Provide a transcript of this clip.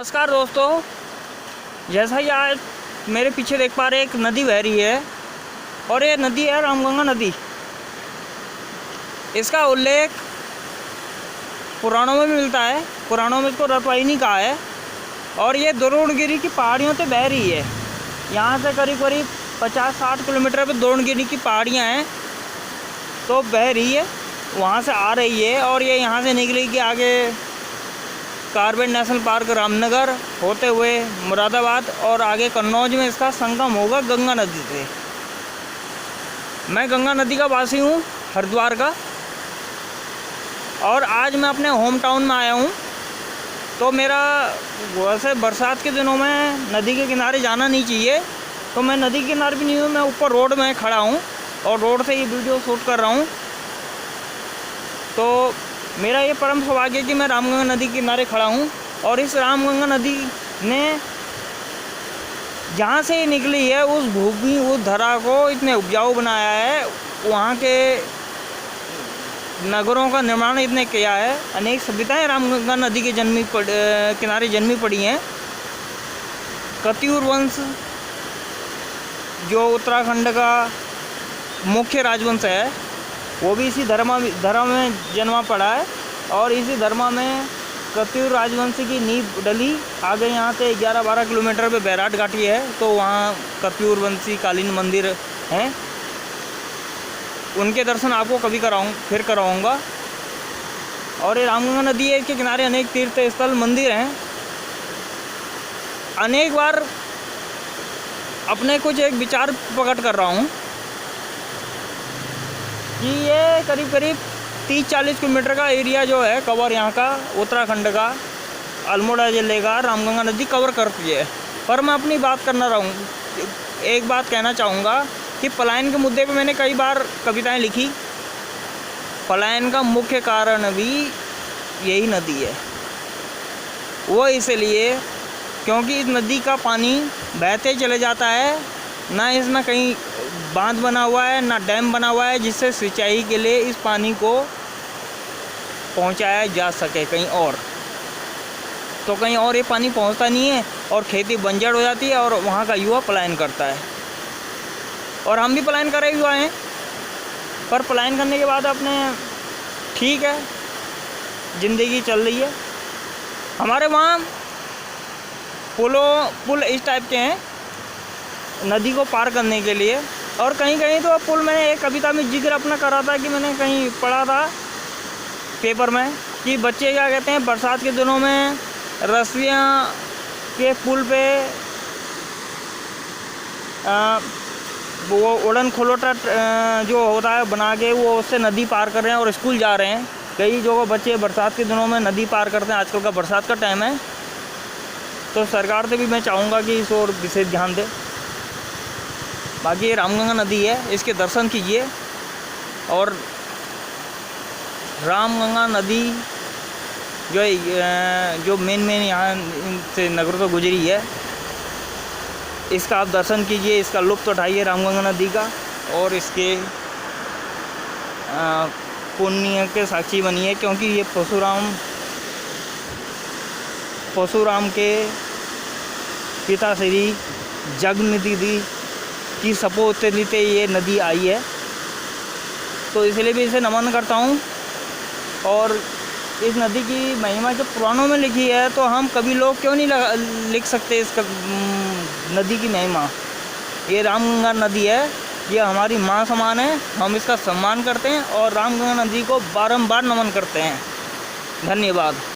नमस्कार दोस्तों, जैसा कि आज मेरे पीछे देख पा रहे एक नदी बह रही है और ये नदी है रामगंगा नदी। इसका उल्लेख पुराणों में भी मिलता है। पुराणों में इसको रतवाहिनी कहा है और ये द्रोणगिरी की पहाड़ियों से बह रही है। यहाँ से करीब करीब 50-60 किलोमीटर पे द्रोणगिरी की पहाड़ियाँ हैं, तो बह रही है, वहाँ से आ रही है और ये यहाँ से निकलेगी आगे कार्बेट नेशनल पार्क रामनगर होते हुए मुरादाबाद और आगे कन्नौज में इसका संगम होगा गंगा नदी से। मैं गंगा नदी का वासी हूँ, हरिद्वार का, और आज मैं अपने होम टाउन में आया हूँ। तो मेरा वैसे बरसात के दिनों में नदी के किनारे जाना नहीं चाहिए, तो मैं नदी के किनारे भी नहीं हूँ, मैं ऊपर रोड में खड़ा हूँ और रोड से ये वीडियो शूट कर रहा हूँ। तो मेरा ये परम सौभाग्य है कि मैं रामगंगा नदी के किनारे खड़ा हूँ और इस रामगंगा नदी ने जहाँ से निकली है उस भूमि, उस धरा को इतने उपजाऊ बनाया है, वहाँ के नगरों का निर्माण इतने किया है। अनेक सभ्यताएं रामगंगा नदी के किनारे जन्मी पड़ी हैं। कत्यूर वंश जो उत्तराखंड का मुख्य राजवंश है, वो भी इसी धर्म में जन्मा पड़ा है और इसी धर्म में कत्यूर राजवंश की नींव डली। आगे यहाँ से 11-12 किलोमीटर पे बैराट घाटी है, तो वहाँ कत्यूर वंशी कालीन मंदिर हैं। उनके दर्शन आपको कभी फिर कराऊंगा। और ये रामगंगा नदी है, इसके किनारे अनेक तीर्थ स्थल मंदिर हैं। अनेक बार अपने कुछ एक विचार प्रकट कर रहा हूँ कि ये करीब करीब 30-40 किलोमीटर का एरिया जो है कवर यहाँ का उत्तराखंड का अल्मोड़ा जिले का रामगंगा नदी कवर करती है। पर मैं अपनी बात एक बात कहना चाहूँगा कि पलायन के मुद्दे पे मैंने कई बार कविताएं लिखी। पलायन का मुख्य कारण भी यही नदी है। वो इसलिए क्योंकि इस नदी का पानी बहते चले जाता है, ना इसमें कहीं बांध बना हुआ है ना डैम बना हुआ है जिससे सिंचाई के लिए इस पानी को पहुंचाया जा सके कहीं और। तो कहीं और ये पानी पहुंचता नहीं है और खेती बंजर हो जाती है और वहाँ का युवा पलायन करता है। और हम भी पलायन करे हुए हैं, पर पलायन करने के बाद अपने ठीक है, ज़िंदगी चल रही है। हमारे वहाँ पुल इस टाइप के हैं नदी को पार करने के लिए, और कहीं कहीं तो पुल, मैंने एक कविता में जिक्र अपना करा था कि मैंने कहीं पढ़ा था पेपर में कि बच्चे क्या कहते हैं, बरसात के दिनों में रस्सियाँ के पुल पे वो उड़न खलोटा जो होता है बना के, वो उससे नदी पार कर रहे हैं और स्कूल जा रहे हैं। कई जगह बच्चे बरसात के दिनों में नदी पार करते हैं। आजकल का बरसात का टाइम है, तो सरकार से भी मैं चाहूँगा कि इस ओर विशेष ध्यान दे। बाकी ये रामगंगा नदी है, इसके दर्शन कीजिए। और रामगंगा नदी जो मेन यहाँ से नगरों से गुजरी है, इसका आप दर्शन कीजिए, इसका लुत्फ़ उठाइए रामगंगा नदी का, और इसके पुण्य के साक्षी बनिए। क्योंकि ये परशुराम के पिता श्री जगन्नाथ की सपोर्ट से ये नदी आई है, तो इसलिए भी इसे नमन करता हूँ। और इस नदी की महिमा जो पुराणों में लिखी है, तो हम कभी लोग क्यों नहीं लिख सकते इस नदी की महिमा। ये रामगंगा नदी है, ये हमारी माँ समान है, हम इसका सम्मान करते हैं और रामगंगा नदी को बारंबार नमन करते हैं। धन्यवाद।